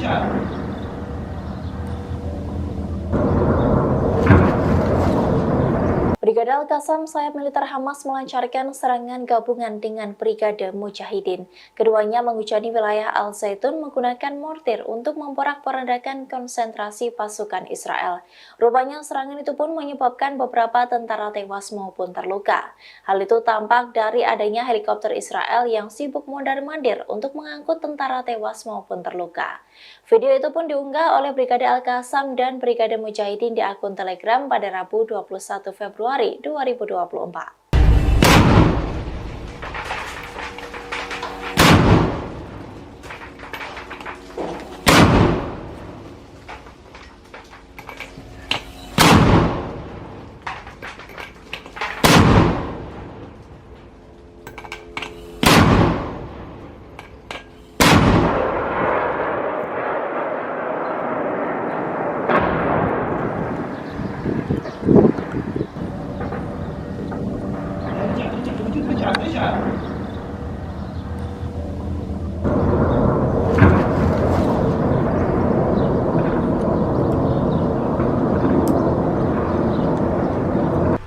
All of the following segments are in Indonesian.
Indonesia. Brigade Al-Qassam sayap militer Hamas melancarkan serangan gabungan dengan Brigade Mujahidin. Keduanya menghujani wilayah Al-Zaitun menggunakan mortir untuk memporak-porandakan konsentrasi pasukan Israel. Rupanya serangan itu pun menyebabkan beberapa tentara tewas maupun terluka. Hal itu tampak dari adanya helikopter Israel yang sibuk mondar-mandir untuk mengangkut tentara tewas maupun terluka. Video itu pun diunggah oleh Brigade Al-Qassam dan Brigade Mujahidin di akun Telegram pada Rabu 21 Februari 2024.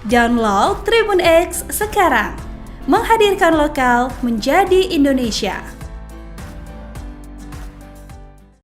Download Tribun X sekarang, menghadirkan lokal menjadi Indonesia.